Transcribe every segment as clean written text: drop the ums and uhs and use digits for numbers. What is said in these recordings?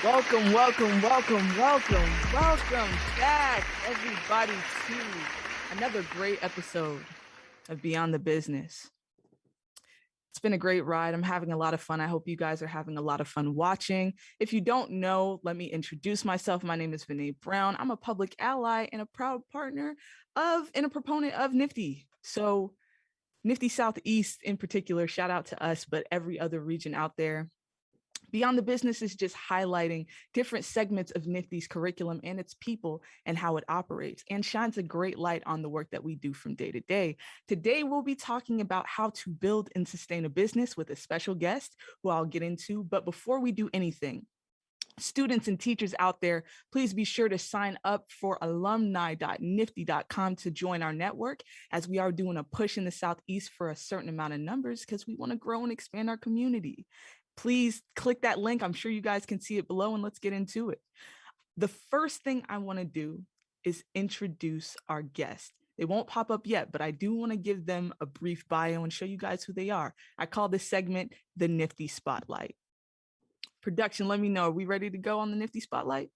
Welcome back, everybody, to another great episode of Beyond the Business. It's been a great ride. I'm having a lot of fun. I hope you guys are having a lot of fun watching. If you don't know, let me introduce myself. My name is Vanee Brown. I'm a public ally and a proud partner and a proponent of NFTE. So NFTE Southeast in particular, shout out to us, but every other region out there. Beyond the Business is just highlighting different segments of NFTE's curriculum and its people and how it operates, and shines a great light on the work that we do from day to day. Today, we'll be talking about how to build and sustain a business with a special guest who I'll get into. But before we do anything, students and teachers out there, please be sure to sign up for alumni.nifty.com to join our network, as we are doing a push in the Southeast for a certain amount of numbers because we want to grow and expand our community. Please click that link. I'm sure you guys can see it below, and let's get into it. The first thing I want to do is introduce our guest. They won't pop up yet, but I do want to give them a brief bio and show you guys who they are. I call this segment the NFTE Spotlight. Production, let me know. Are we ready to go on the NFTE Spotlight?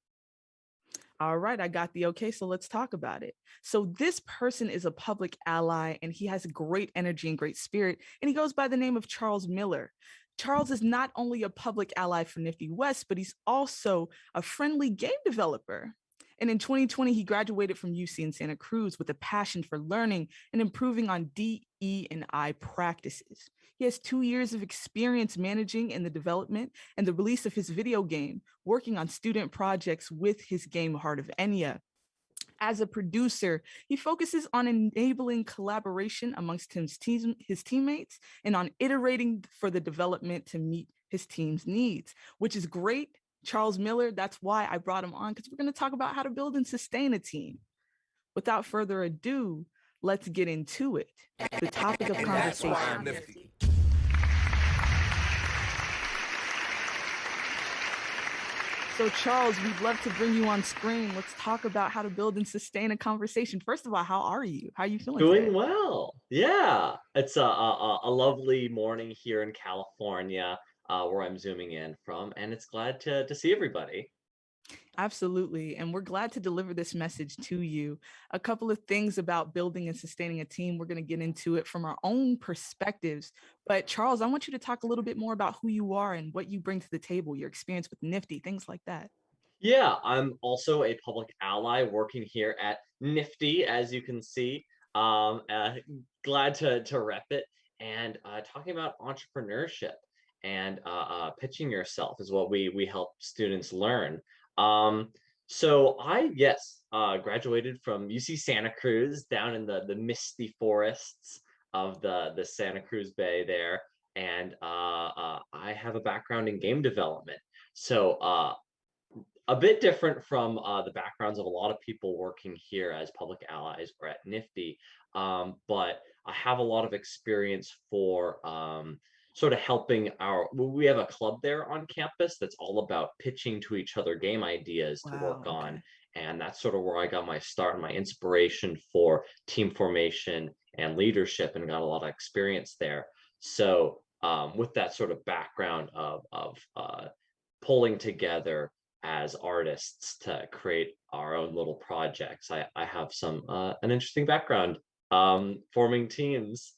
All right, I got the okay, so let's talk about it. So this person is a public ally, and he has great energy and great spirit, and he goes by the name of Charles Miller. Charles is not only a public ally for NFTE West, but he's also a friendly game developer. And in 2020, he graduated from UC in Santa Cruz with a passion for learning and improving on DE&I practices. He has 2 years of experience managing in the development and the release of his video game, working on student projects with his game Heart of Enya. As a producer, he focuses on enabling collaboration amongst his teammates and on iterating for the development to meet his team's needs, which is great. Charles Miller, that's why I brought him on, because we're going to talk about how to build and sustain a team. Without further ado, let's get into it. The topic of conversation. So Charles, we'd love to bring you on screen. Let's talk about how to build and sustain a conversation. First of all, how are you? How are you feeling Doing today? well. Yeah, it's a lovely morning here in California, where I'm zooming in from, and it's glad to see everybody. Absolutely. And we're glad to deliver this message to you. A couple of things about building and sustaining a team. We're going to get into it from our own perspectives. But Charles, I want you to talk a little bit more about who you are and what you bring to the table, your experience with NFTE, things like that. Yeah, I'm also a public ally working here at Nifty, as you can see. Um, uh, Glad to rep it, and talking about entrepreneurship and pitching yourself is what we help students learn. Um, so I yes graduated from UC Santa Cruz down in the misty forests of the Santa Cruz Bay there, and I have a background in game development. So a bit different from the backgrounds of a lot of people working here as public allies or at Nifty, but I have a lot of experience for sort of helping we have a club there on campus that's all about pitching to each other game ideas to Wow. work on. Okay. And that's sort of where I got my start and my inspiration for team formation and leadership, and got a lot of experience there. So with that sort of background of pulling together as artists to create our own little projects. I have some an interesting background forming teams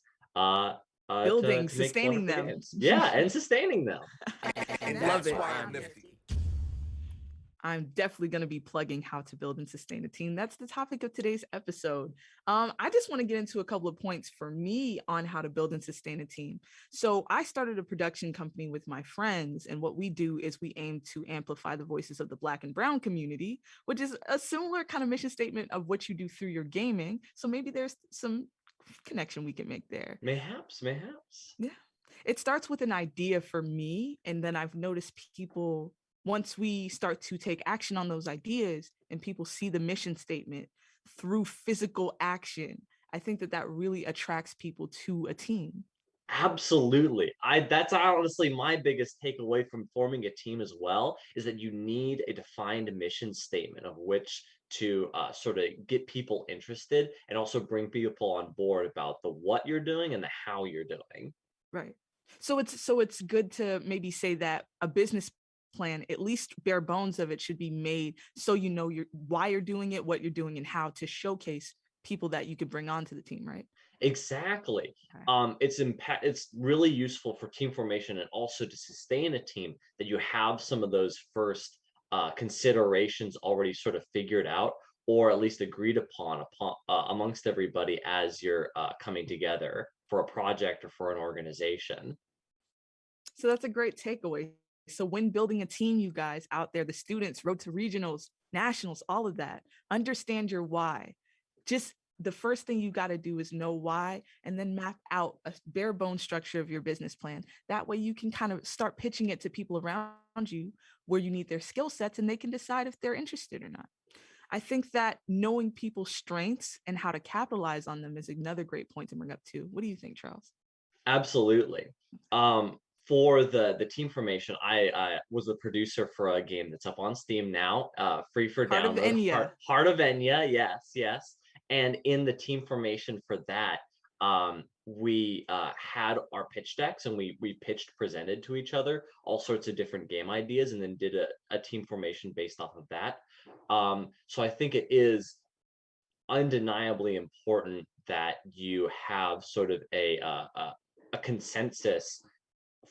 Building, to make sustaining wonderful them. games. Yeah, and sustaining them. And love it. Why I'm Nifty. I'm definitely going to be plugging how to build and sustain a team. That's the topic of today's episode. I just want to get into a couple of points for me on how to build and sustain a team. So I started a production company with my friends, and what we do is we aim to amplify the voices of the Black and Brown community, which is a similar kind of mission statement of what you do through your gaming. So maybe there's some connection we can make there. Mayhaps. Yeah. It starts with an idea for me, and then I've noticed people, once we start to take action on those ideas and people see the mission statement through physical action, I think that really attracts people to a team. Absolutely. I That's honestly my biggest takeaway from forming a team as well, is that you need a defined mission statement of which to sort of get people interested, and also bring people on board about the what you're doing and the how you're doing. Right. So it's good to maybe say that a business plan, at least bare bones of it should be made so you know why you're doing it, what you're doing, and how to showcase people that you could bring onto the team, right? Exactly. Okay. It's really useful for team formation and also to sustain a team that you have some of those first considerations already sort of figured out or at least agreed upon amongst everybody as you're coming together for a project or for an organization. So that's a great takeaway. So when building a team, you guys out there, the students, road to regionals, nationals, all of that, understand your why. Just the first thing you got to do is know why and then map out a bare bone structure of your business plan. That way you can kind of start pitching it to people around you where you need their skill sets and they can decide if they're interested or not. I think that knowing people's strengths and how to capitalize on them is another great point to bring up too. What do you think, Charles? Absolutely. Um, for the team formation, I was the producer for a game that's up on Steam now, free for Heart of download. Enya. Heart of Enya, yes, yes. And in the team formation for that, we had our pitch decks and we pitched, presented to each other all sorts of different game ideas, and then did a team formation based off of that. So I think it is undeniably important that you have sort of a consensus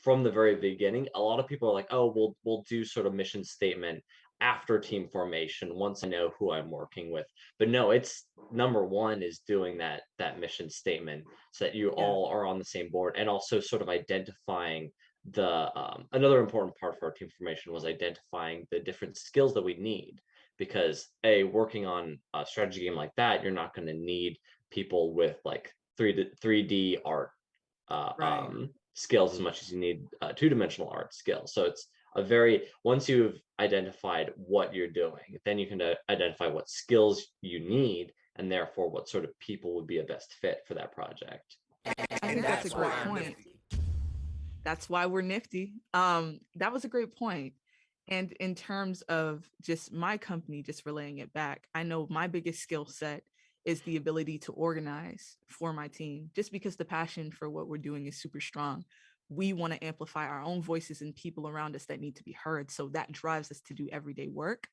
from the very beginning. A lot of people are like, "Oh, we'll do sort of mission statement after team formation once I know who I'm working with." But no, it's number one is doing that mission statement so that you Yeah. all are on the same board, and also sort of identifying the another important part for our team formation was identifying the different skills that we need, because working on a strategy game like that, you're not going to need people with like 3D art Right. skills as much as you need two-dimensional art skills. So it's a very, once you've identified what you're doing, then you can identify what skills you need and therefore what sort of people would be a best fit for that project. I think that's a great point. That's why we're nifty. That was a great point. And in terms of just my company, just relaying it back, I know my biggest skill set is the ability to organize for my team, just because the passion for what we're doing is super strong. We want to amplify our own voices and people around us that need to be heard. So that drives us to do everyday work.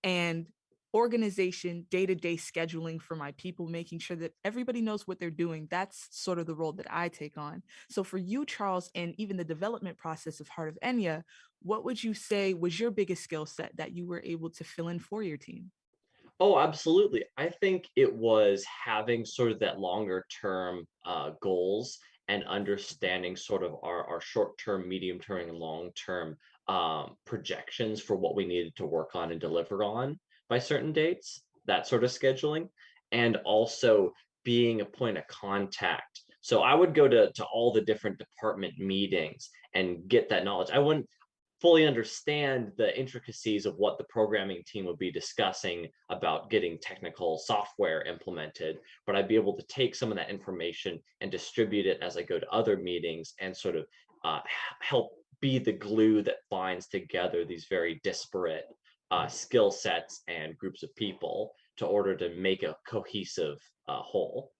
And organization, day-to-day scheduling for my people, making sure that everybody knows what they're doing. That's sort of the role that I take on. So for you, Charles, and even the development process of Heart of Enya, what would you say was your biggest skill set that you were able to fill in for your team? Oh, absolutely. I think it was having sort of that longer term goals and understanding sort of our short term, medium term, and long term projections for what we needed to work on and deliver on by certain dates, that sort of scheduling, and also being a point of contact. So I would go to all the different department meetings and get that knowledge. I wouldn't fully understand the intricacies of what the programming team would be discussing about getting technical software implemented, but I'd be able to take some of that information and distribute it as I go to other meetings and sort of help be the glue that binds together these very disparate skill sets and groups of people to order to make a cohesive whole.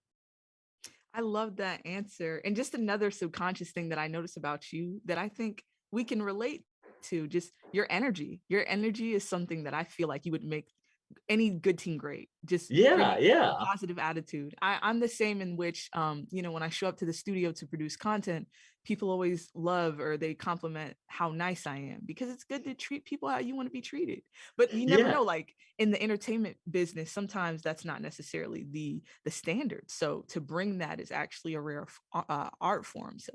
I love that answer. And just another subconscious thing that I notice about you that I think we can relate to, just your energy. Your energy is something that I feel like you would make any good team great. Just Yeah, bringing a yeah, positive attitude. I'm the same, in which when I show up to the studio to produce content, people always love or they compliment how nice I am, because it's good to treat people how you want to be treated. But you never yeah. know, like in the entertainment business, sometimes that's not necessarily the standard. So to bring that is actually a rare art form. So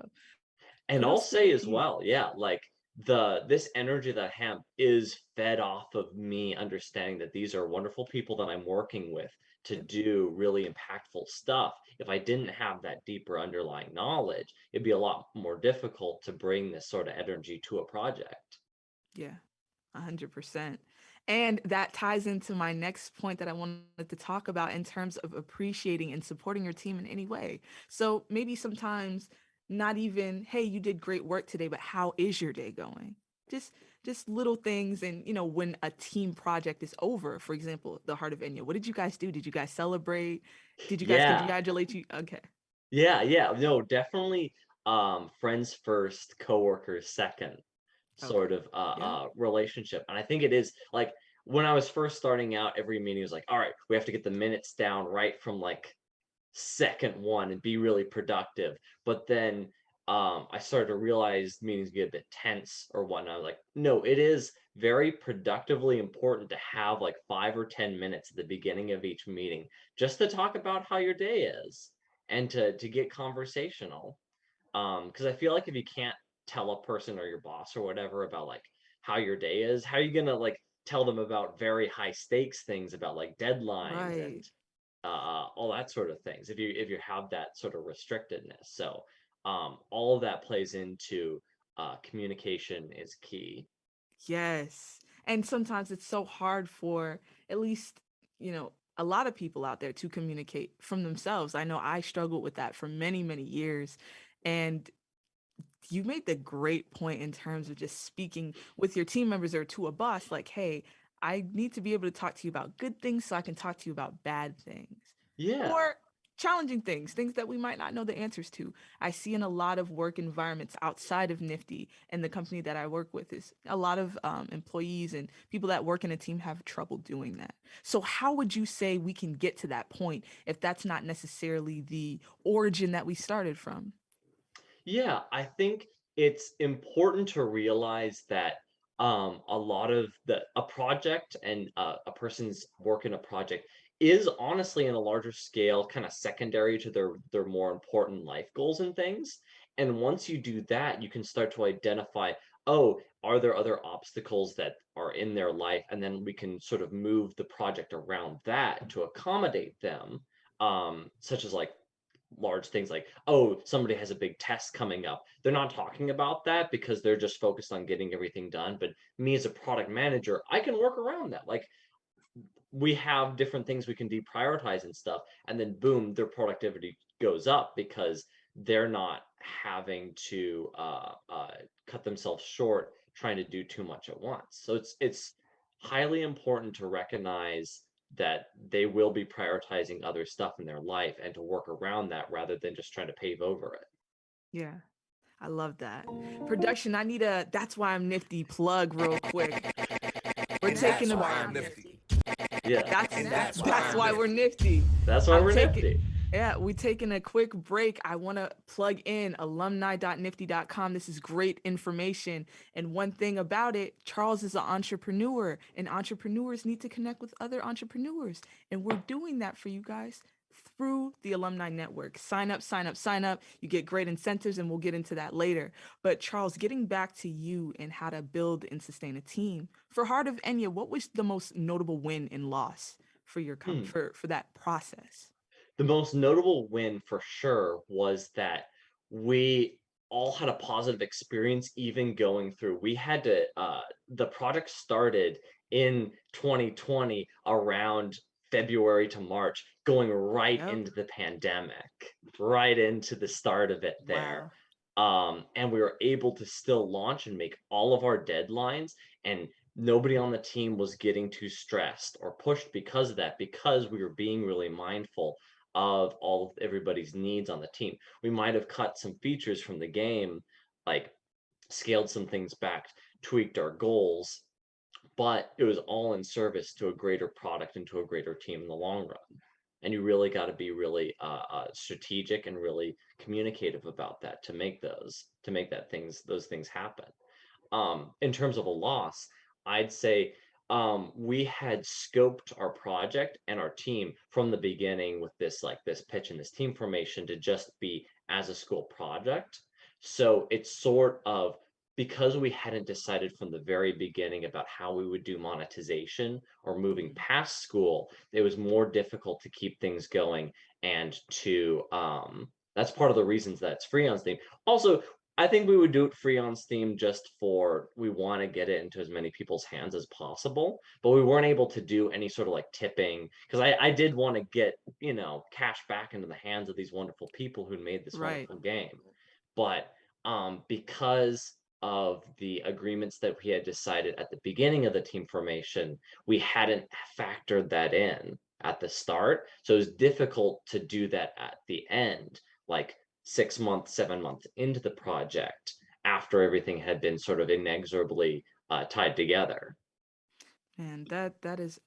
And I'll kudos say to as you. well, yeah, like this energy that I have is fed off of me understanding that these are wonderful people that I'm working with to Yep. do really impactful stuff. If I didn't have that deeper underlying knowledge, it'd be a lot more difficult to bring this sort of energy to a project. Yeah, 100%. And that ties into my next point that I wanted to talk about in terms of appreciating and supporting your team in any way. So maybe sometimes not even, hey, you did great work today, but how is your day going? Just just little things. And when a team project is over, for example, the Heart of Enya, what did you guys do? Did you guys celebrate? Did you guys Yeah, congratulate you? Okay. yeah, yeah. No, definitely friends first, coworkers second. Okay. sort of Yeah. relationship. And I think it is like when I was first starting out, every meeting was like, all right, we have to get the minutes down right from like second one and be really productive. But then I started to realize meetings get a bit tense or whatnot. I was like, no, it is very productively important to have like 5 or 10 minutes at the beginning of each meeting just to talk about how your day is and to get conversational. Because I feel like if you can't tell a person or your boss or whatever about like how your day is, how are you gonna like tell them about very high stakes things about like deadlines Right. and all that sort of things if you have that sort of restrictedness. So all of that plays into communication is key. Yes. And sometimes it's so hard for at least, a lot of people out there to communicate from themselves. I know I struggled with that for many, many years. And you made the great point in terms of just speaking with your team members or to a boss, like, hey, I need to be able to talk to you about good things so I can talk to you about bad things Yeah. or challenging things, things that we might not know the answers to. I see in a lot of work environments outside of Nifty and the company that I work with is a lot of employees and people that work in a team have trouble doing that. So, how would you say we can get to that point if that's not necessarily the origin that we started from? Yeah, I think it's important to realize that a lot of a project and a person's work in a project is honestly in a larger scale kind of secondary to their more important life goals and things. And once you do that, you can start to identify, oh, are there other obstacles that are in their life? And then we can sort of move the project around that to accommodate them, such as like large things like, oh, somebody has a big test coming up. They're not talking about that because they're just focused on getting everything done. But me as a product manager, I can work around that. Like we have different things we can deprioritize and stuff. And then boom, their productivity goes up because they're not having to cut themselves short trying to do too much at once. So it's highly important to recognize that they will be prioritizing other stuff in their life and to work around that rather than just trying to pave over it. Yeah. I love that. Production, I need a that's why I'm nifty plug real quick. We're And taking that's a why I'm nifty. Yeah, that's And that's why that's I'm why we're nifty. nifty. that's why I'm we're taking nifty. Yeah, we taking a quick break. I want to plug in alumni.nifty.com. This is great information. And one thing about it, Charles is an entrepreneur, and entrepreneurs need to connect with other entrepreneurs. And we're doing that for you guys through the Alumni Network. Sign up, sign up, sign up. You get great incentives, and we'll get into that later. But Charles, getting back to you and how to build and sustain a team. For Heart of Enya, what was the most notable win and loss for your Hmm. for that process? The most notable win for sure was that we all had a positive experience even going through. We had to the project started in 2020 around February to March, going right Yep. into the pandemic, right into the start of it there. Wow. And we were able to still launch and make all of our deadlines, and nobody on the team was getting too stressed or pushed because of that, because we were being really mindful of all of everybody's needs on the team. We might have cut some features from the game, like scaled some things back, tweaked our goals, but it was all in service to a greater product and to a greater team in the long run. And you really got to be really strategic and really communicative about that to make those things happen. In terms of a loss, I'd say we had scoped our project and our team from the beginning with this pitch and this team formation to just be as a school project. So it's sort of because we hadn't decided from the very beginning about how we would do monetization or moving Mhm. past school, it was more difficult to keep things going and to that's part of the reasons that it's free on Steam. Also, I think we would do it free on Steam just for we want to get it into as many people's hands as possible, but we weren't able to do any sort of like tipping because I did want to get, cash back into the hands of these wonderful people who made this Right. wonderful game. But because of the agreements that we had decided at the beginning of the team formation, we hadn't factored that in at the start. So it was difficult to do that at the end, like 6 months, 7 months into the project, after everything had been sort of inexorably tied together. And that is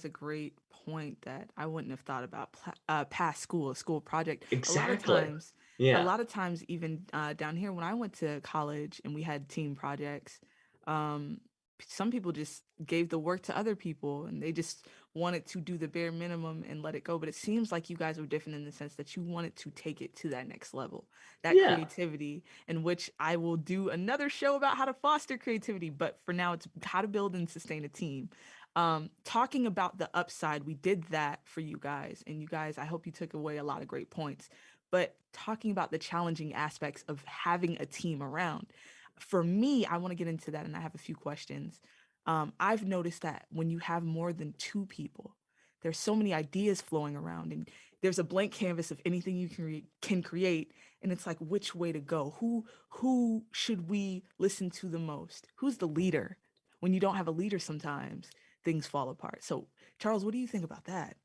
a great point that I wouldn't have thought about past school, a school project. A lot of Exactly. times, a Yeah. lot of times, even down here when I went to college and we had team projects, um, some people just gave the work to other people and they just wanted to do the bare minimum and let it go. But it seems like you guys were different in the sense that you wanted to take it to that next level, that Yeah. creativity, in which I will do another show about how to foster creativity. But for now, it's how to build and sustain a team. Talking about the upside, we did that for you guys. And you guys, I hope you took away a lot of great points. But talking about the challenging aspects of having a team around, for me, I want to get into that and I have a few questions. I've noticed that when you have more than two people, there's so many ideas flowing around and there's a blank canvas of anything you can create, and it's like which way to go, who should we listen to the most, who's the leader. When you don't have a leader, sometimes things fall apart. So Charles, what do you think about that?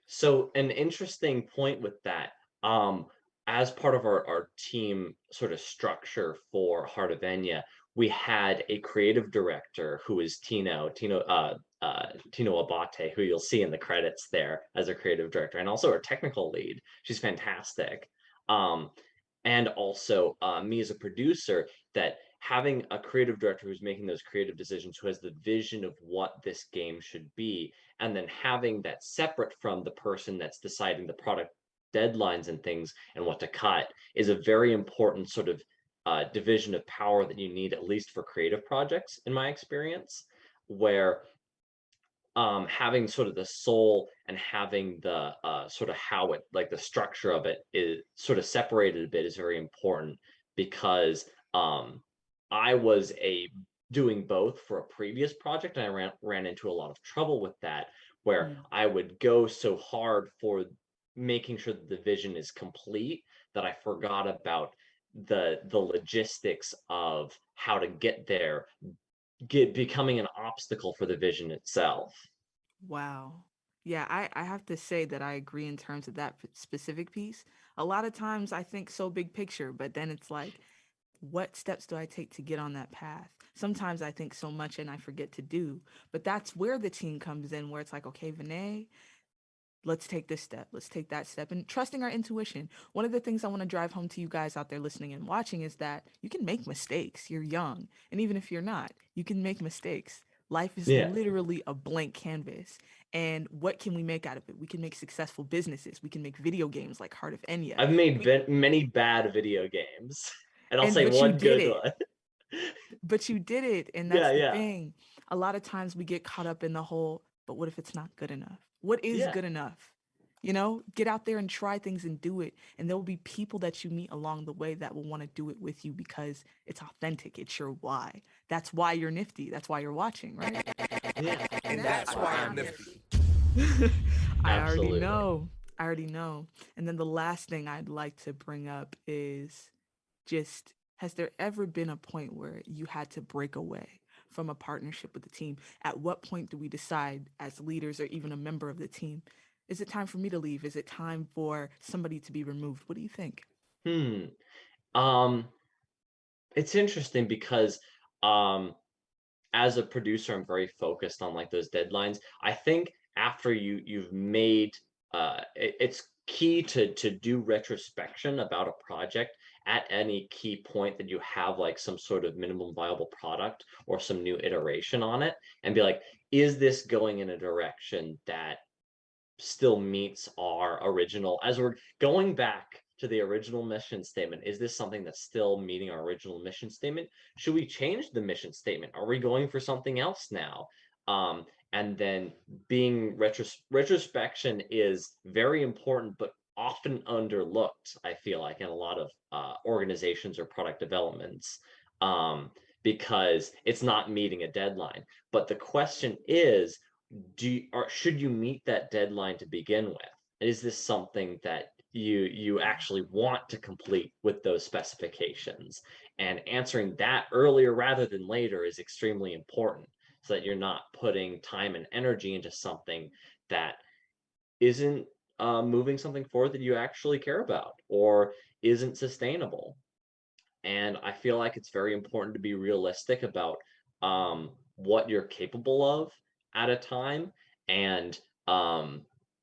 So an interesting point with that, um, as part of our team sort of structure for Heart of Enya, we had a creative director who is Tino Abate, who you'll see in the credits there as a creative director, and also our technical lead. She's fantastic. Um, and also me as a producer, that having a creative director who's making those creative decisions, who has the vision of what this game should be, and then having that separate from the person that's deciding the product deadlines and things and what to cut, is a very important sort of division of power that you need, at least for creative projects, in my experience, where having sort of the soul and having the sort of how it, like the structure of it is sort of separated a bit, is very important, because um, I was a doing both for a previous project, and I ran into a lot of trouble with that, where Mm. I would go so hard for making sure that the vision is complete, that I forgot about the logistics of how to get there, becoming an obstacle for the vision itself. Wow. Yeah, I have to say that I agree in terms of that specific piece. A lot of times I think so big picture, but then it's like, what steps do I take to get on that path? Sometimes I think so much and I forget to do, but that's where the team comes in, where it's like, okay, Vanee, let's take this step, let's take that step, and trusting our intuition. One of the things I want to drive home to you guys out there listening and watching is that you can make mistakes. You're young, and even if you're not, you can make mistakes. Life is Yeah. literally a blank canvas, and what can we make out of it? We can make successful businesses, we can make video games like Heart of Enya. I've made We, many bad video games, and I'll and say but you one did good it, one. but you did it, and Yeah, that's the yeah, thing. A lot of times we get caught up in the whole, but what if it's not good enough? What is yeah. good enough? Get out there and try things and do it, and there will be people that you meet along the way that will want to do it with you because it's authentic, it's your why. That's why you're nifty, that's why you're watching, right? Yeah, And that's why I'm nifty. I already absolutely. know. I already know. And then the last thing I'd like to bring up is just, has there ever been a point where you had to break away from a partnership with the team? At what point do we decide as leaders or even a member of the team, is it time for me to leave? Is it time for somebody to be removed? What do you think? Hmm. Um, it's interesting because um as a producer, I'm very focused on like those deadlines. I think after you've made it's key to do retrospection about a project at any key point that you have like some sort of minimum viable product or some new iteration on it, and be like, is this going in a direction that still meets our original, as we're going back to the original mission statement, is this something that's still meeting our original mission statement? Should we change the mission statement? Are we going for something else now? And then being retrospection is very important, but often underlooked, I feel like, in a lot of organizations or product developments, because it's not meeting a deadline. But the question is, should you meet that deadline to begin with? Is this something that you actually want to complete with those specifications? And answering that earlier rather than later is extremely important, so that you're not putting time and energy into something that isn't moving something forward that you actually care about, or isn't sustainable. And I feel like it's very important to be realistic about what you're capable of at a time. And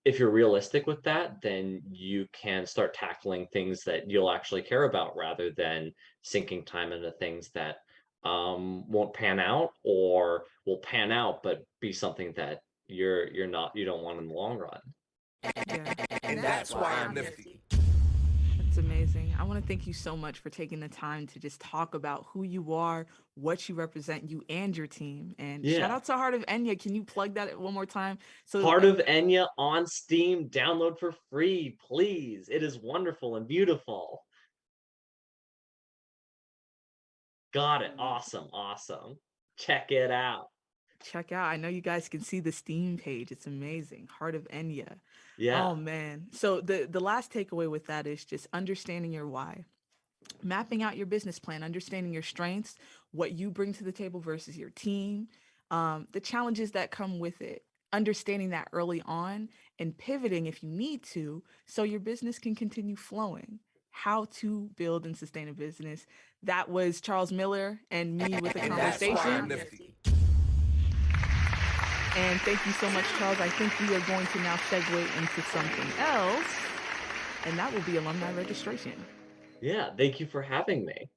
if you're realistic with that, then you can start tackling things that you'll actually care about rather than sinking time into things that won't pan out or will pan out but be something that you don't want in the long run. Yeah. And that's why I'm nifty. That's amazing. I want to thank you so much for taking the time to just talk about who you are, what you represent, you and your team. And shout Yeah. out to Heart of Enya. Can you plug that one more time? So Heart of Enya on Steam, download for free, please. It is wonderful and beautiful. Got it. Awesome. Awesome. Check it out. check out. I know you guys can see the Steam page. It's amazing. Heart of Enya. Yeah. Oh man. So the last takeaway with that is just understanding your why. Mapping out your business plan, understanding your strengths, what you bring to the table versus your team, the challenges that come with it, understanding that early on and pivoting if you need to so your business can continue flowing. How to build and sustain a business. That was Charles Miller and me with a And that's why I'm conversation. nifty. And thank you so much, Charles. I think we are going to now segue into something else, and that will be alumni registration. Yeah. Thank you for having me.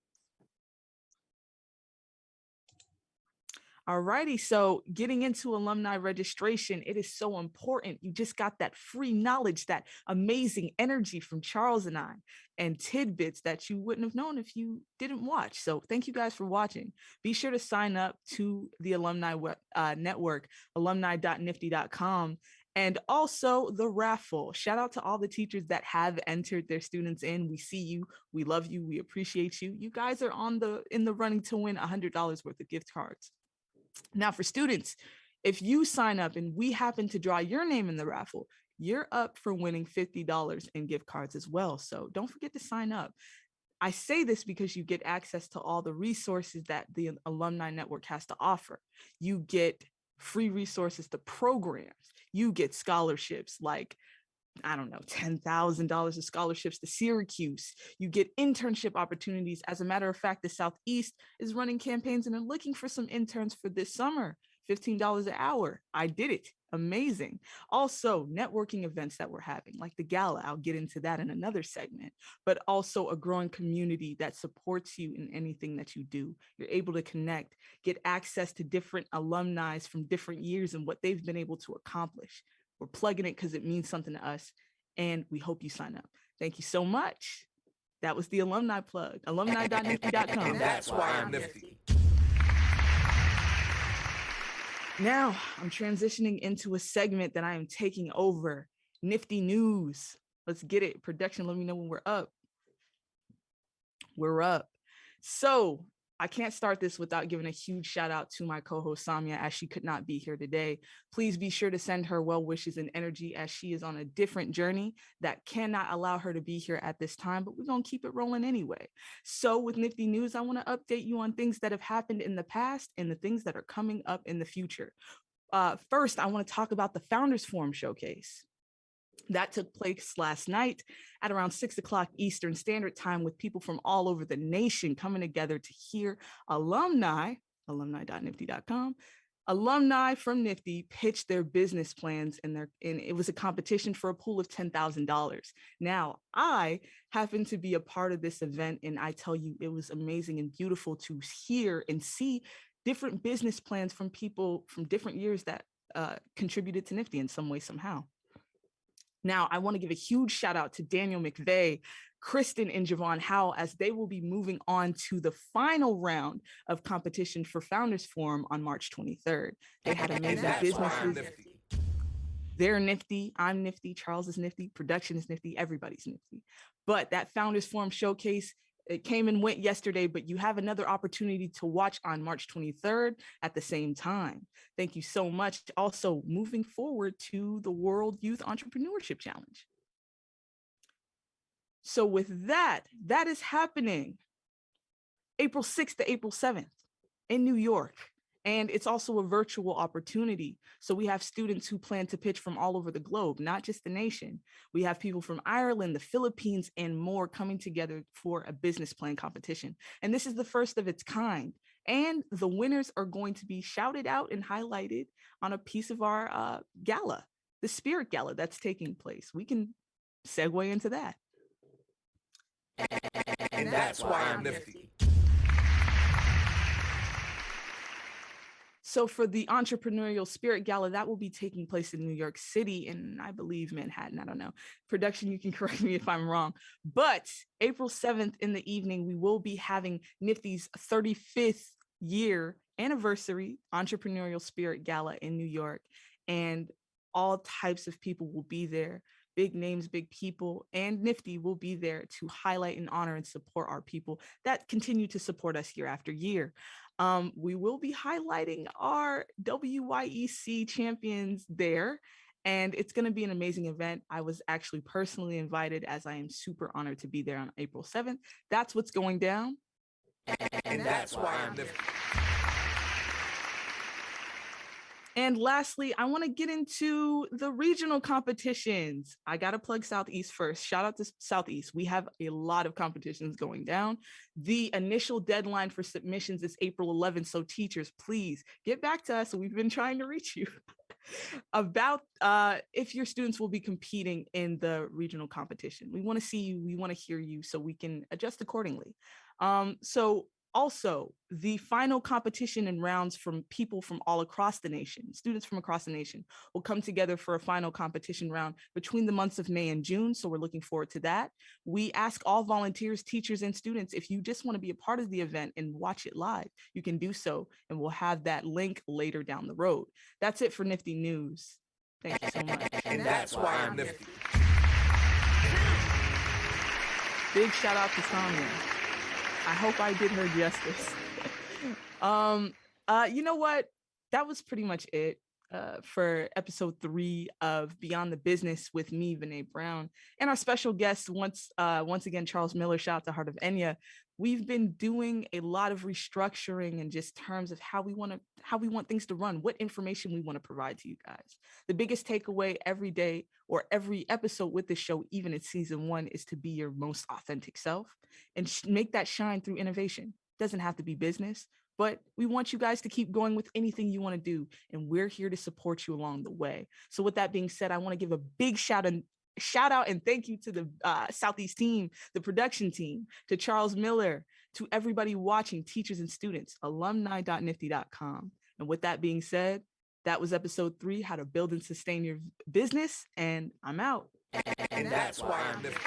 Alrighty, so getting into alumni registration, it is so important. You just got that free knowledge, that amazing energy from Charles and I, and tidbits that you wouldn't have known if you didn't watch. So thank you guys for watching. Be sure to sign up to the alumni network, alumni.nifty.com. And also the raffle. Shout out to all the teachers that have entered their students in. We see you, we love you, we appreciate you. You guys are in the running to win $100 worth of gift cards. Now, for students, if you sign up and we happen to draw your name in the raffle, you're up for winning $50 in gift cards as well. So don't forget to sign up. I say this because you get access to all the resources that the Alumni Network has to offer. You get free resources to programs. You get scholarships like, I don't know, $10,000 of scholarships to Syracuse. You get internship opportunities. As a matter of fact, the Southeast is running campaigns and they're looking for some interns for this summer, $15 an hour. I did it. Amazing. Also, networking events that we're having, like the gala. I'll get into that in another segment, but also a growing community that supports you in anything that you do. You're able to connect, get access to different alumni from different years and what they've been able to accomplish. We're plugging it because it means something to us, and we hope you sign up. Thank you so much. That was the alumni plug, alumni.nifty.com. And that's why I'm nifty. Now I'm transitioning into a segment that I am taking over, Nifty News. Let's get it. Production, let me know when we're up. We're up. So I can't start this without giving a huge shout out to my co-host Samia, as she could not be here today. Please be sure to send her well wishes and energy, as she is on a different journey that cannot allow her to be here at this time, but we're going to keep it rolling anyway. So with Nifty News, I want to update you on things that have happened in the past and the things that are coming up in the future. First, I want to talk about the Founders Forum Showcase. That took place last night at around 6 o'clock Eastern Standard Time, with people from all over the nation coming together to hear alumni, alumni.nifty.com, alumni from Nifty pitch their business plans, and it was a competition for a pool of $10,000. Now, I happened to be a part of this event, and I tell you, it was amazing and beautiful to hear and see different business plans from people from different years that contributed to Nifty in some way, somehow. Now, I want to give a huge shout out to Daniel McVeigh, Kristen, and Javon Howell, as they will be moving on to the final round of competition for Founders Forum on March 23rd. They had amazing businesses. They're nifty. I'm nifty. Charles is nifty. Production is nifty. Everybody's nifty. But that Founders Forum showcase, it came and went yesterday, but you have another opportunity to watch on March 23rd at the same time. Thank you so much. Also, moving forward to the World Youth Entrepreneurship Challenge. So with that is happening April 6th to April 7th in New York. And it's also a virtual opportunity. So we have students who plan to pitch from all over the globe, not just the nation. We have people from Ireland, the Philippines, and more coming together for a business plan competition. And this is the first of its kind. And the winners are going to be shouted out and highlighted on a piece of our gala, the Spirit Gala that's taking place. We can segue into that. And that's why I'm nifty. So for the Entrepreneurial Spirit Gala, that will be taking place in New York City and I believe Manhattan. I don't know. Production, you can correct me if I'm wrong. But April 7th in the evening, we will be having Nifty's 35th year anniversary Entrepreneurial Spirit Gala in New York. And all types of people will be there. Big names, big people, and Nifty will be there to highlight and honor and support our people that continue to support us year after year. We will be highlighting our WYEC champions there, and it's going to be an amazing event. I was actually personally invited, as I am super honored to be there on April 7th. That's what's going down. And that's why I'm nifty. And lastly, I want to get into the regional competitions. I got to plug Southeast first. Shout out to Southeast. We have a lot of competitions going down. The initial deadline for submissions is April 11th. So teachers, please get back to us. We've been trying to reach you about if your students will be competing in the regional competition. We want to see you. We want to hear you so we can adjust accordingly. Also, the final competition and rounds from people from all across the nation, students from across the nation, will come together for a final competition round between the months of May and June. So we're looking forward to that. We ask all volunteers, teachers, and students, if you just want to be a part of the event and watch it live, you can do so. And we'll have that link later down the road. That's it for Nifty News. Thank you so much. And that's why I'm nifty. Big shout out to Sonia. I hope I did her justice. You know what? That was pretty much it for episode 3 of Beyond the Business with me, Vanee Brown, and our special guest once again, Charles Miller. Shout out to Heart of Enya. We've been doing a lot of restructuring in just terms of how we want things to run, what information we want to provide to you guys. The biggest takeaway every day or every episode with the show, even in season 1, is to be your most authentic self and make that shine through innovation. Doesn't have to be business, but we want you guys to keep going with anything you want to do, and we're here to support you along the way. So with that being said, I want to give a big shout out and thank you to the Southeast team, the production team, to Charles Miller, to everybody watching, teachers and students, alumni.nifty.com. And with that being said, that was episode 3, how to build and sustain your business, and I'm out. And that's why I'm nifty.